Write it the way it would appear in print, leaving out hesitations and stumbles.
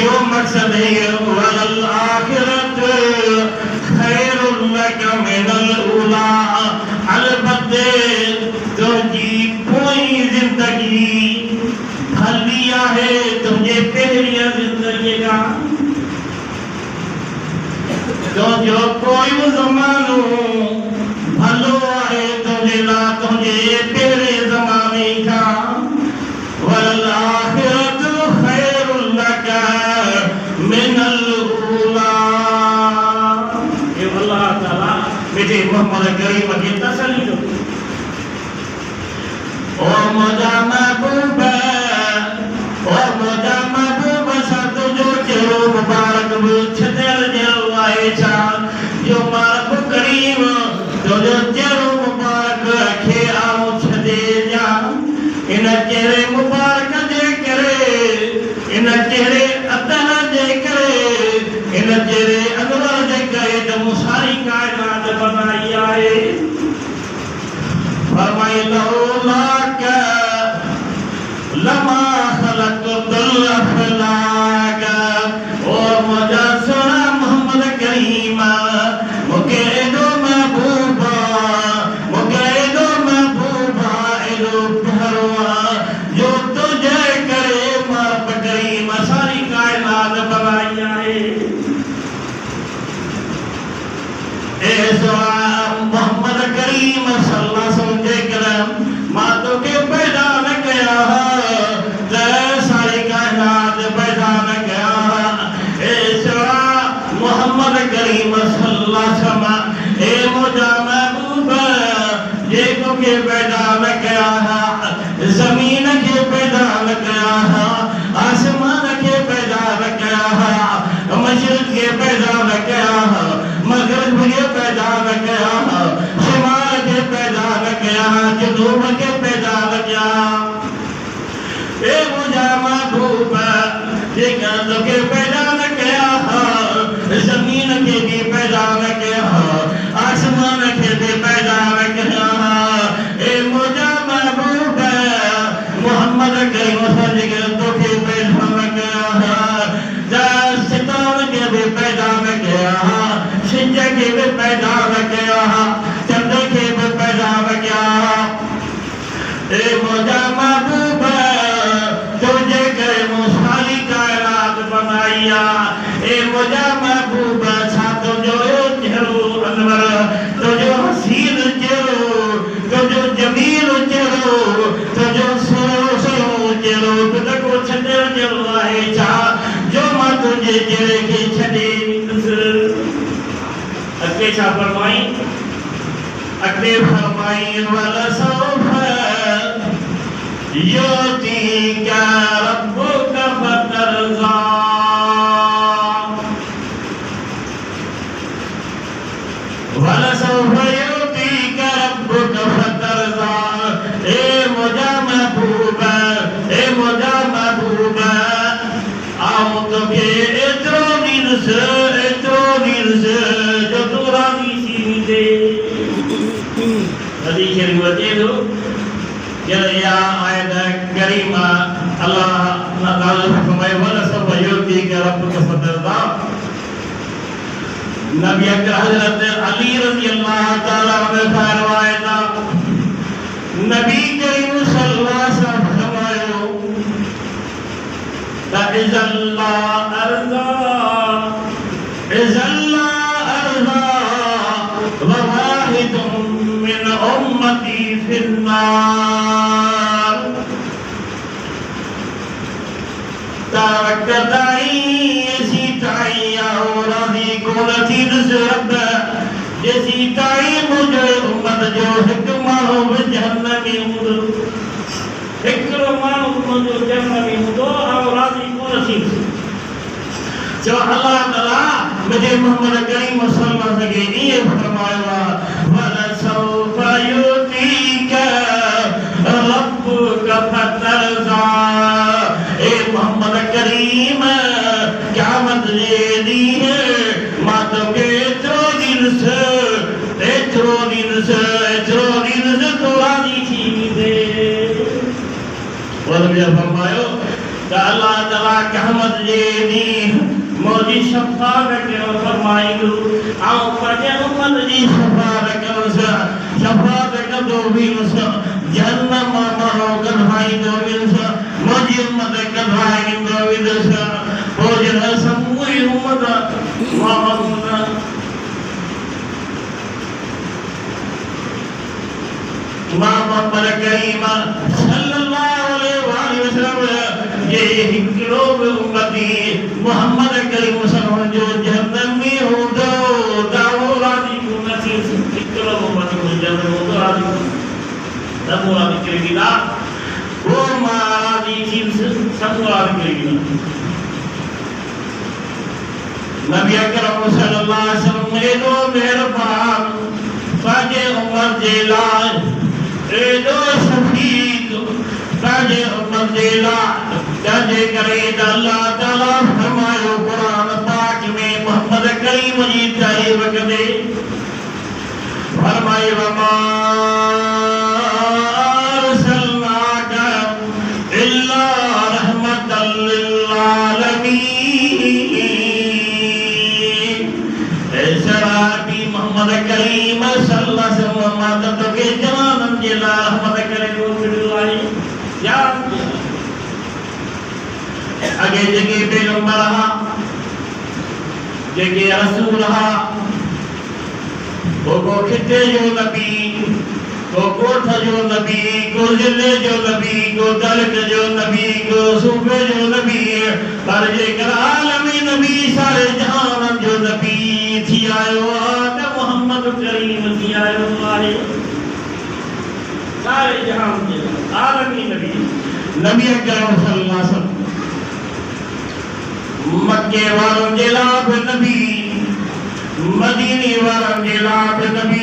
ॿियो मक़सद है वल आखिरत खैरुल लक मिनल उला। अलबत्ते तुझी कोई जिंदगी भली है तुझे पहली जिंदगी का। तुझो कोई ज़मानो भलो है तुझे ला तुझे पहले ज़माने का। वल आखिरत खैरुल लक मिनल उला। ये अल्लाह ताला बेटे मोहम्मद करीम की तसल्ली दो। ओ मुझा महबूब सा तुझो चेहरो मुबारक छदल जलवाए छा जो मारब करीम तुझो चेहरो मुबारक खे आओ छदे जा। इन चेहरे मुबारक जे करे इन चेहरे अतः जे करे इन चेहरे अनवर जे करे तो सारी कायनात बनाई आए। फरमाए लौला का लमा खलक़तुल अफ़लाक। और मुझा सोना मोहम्मद करीम मुके एडो महबूबा एडो प्यारा जो तुझे करे मारब करीम सारी कायनात बनाई आए। ए सोना मोहम्मद करीम सल्लल्लाहु अलैहि वसल्लम जे करम मां तो के पैदा न कया सारी कायनात पैदा न कया। ए सोना मोहम्मद करीम सल्लल्लाहु अलैहि वसल्लम ए मुझा महबूब जे को के पैदा न कया जमीन के पैदा न कया आसमान के पैदा न कया मशरिक के पैदा न कया मगरिब के पैदा न कया शिमाल के पैदा न कया जनूब के पैदा न कया। ए मुझा महबूब जे के पैदा न कया जमीन के भी पैदा न कया आसमान के भी पैदा न कया। ए मुझा महबूब मोहम्मद करीम सल्लल्लाहु तो के पैदा न कया सितारों के भी पैदा न कया सिंचा के भी पैदा न कया चंद्र के भी पैदा न कया। ए मुझा महबूब तुझे करे मुसाली कायनात बनाइया। ए मुझा महबूब छा तुझो चेहरो अनवर तुझो हसीन चेहरो तुझो जमील चेहरो तुझो सो चेहरो तुझको छदल जलवाए छा जो मां तुझे चेहरे के छदे अके छा फरमाई अके फरमाई वाला सौफ युती का रब्बुका फतरज़ा। वाला सौफ युती का रब्बुका फतरज़ा। ए मुझा महबूब आओ तो के इतरो दिन से जो तू राजी सी दे नदी के रिवाजे दो या आयत करीमा अल्लाह ताला फरमाए वाला सब युती का रब्बुका फतरज़ा। नबी अकरम हजरत अली रज़ी अल्लाह ताला अन्हु फरमाया नबी करीम सल्लल्लाहु अलैहि वसल्लम फरमायो इज़ल्ला अर्ज़ा व वाहिदुम मिन उम्मती फिन्नार। तारकताई ऐसी ताई और राज़ी को नसीब से रब जैसी ताई मुझे उम्मत जो हिकमानो जहन्नमी हूंदो हिकड़ो माण्हू जो जहन्नमी हूंदो और राज़ी को नसीब जो अल्लाह ताला मुझे मोहम्मद करीम सल्लल्लाहु अलैहि वसल्लम ये फरमाया वला सौफा युतीका रब्बुका फतरज़ा। ए मोहम्मद करीम क़यामत जे दी मां तोखे एतिरो दिन से तो राज़ी थी दे। और फरमायो अल्लाह तआला कहमत जे दी मोदी शफाअत कयो फरमाइंदो आऊं पंहिंजे उम्मत जी शफाअत कयोसि शफाअत कंदो वेंदुसि जहन्नम मां कढाईंदो वेंदुसि मुंहिंजी उम्मत कढाईंदो वेंदुसि पोइ जॾहिं समूरी उम्मत मोहम्मद करीम सल्लल्लाहु अलैहि वसल्लम ये हिकिड़ो बि उम्मती मोहम्मद करीम सल्लल्लाहु जो जन्नत में हूंदो दावो राज़ी कोन थी हिकिड़ो उम्मती जन्नत में हूंदो राज़ी समूह राज़ी करेगी ना वो मां राज़ी थी समूह राज़ी करेगी ना नबी अकरम सल्लल्लाहु अलैहि वसल्लम एॾो मेहरबान पंहिंजे उम्मत जे लाइ एॾो शफीक पंहिंजे उम्मत जे लाइ तंहिंजे करे त अल्लाह ताला फरमायो क़ुरान पाक में मोहम्मद करीम जी तारीफ़ कंदे फरमायो वमा अरसलनाक इल्ला रहमतल लिल आलमीन मोहम्मद करीम सल्लल्लाहु अलैहि वसल्लम मदद के जवानन जे लाइ रहमत करे मोकिलियो आहे याद अगे जेके पैगंबर हा जेके रसूल हा को खिते जो नबी को कोठ जो नबी को जिले जो नबी को दलित जो नबी को सूबे जो नबी पर जेकर आलमी नबी सारे जहान जो नबी थी आयो त मोहम्मद करीम थी आयो आहे सारे जहान जे आलमी नबी नबी अकरम सल्लल्लाहु अलैहि वसल्लम मक्के वारन जे लाइ नबी मदीने वारन जे लाइ नबी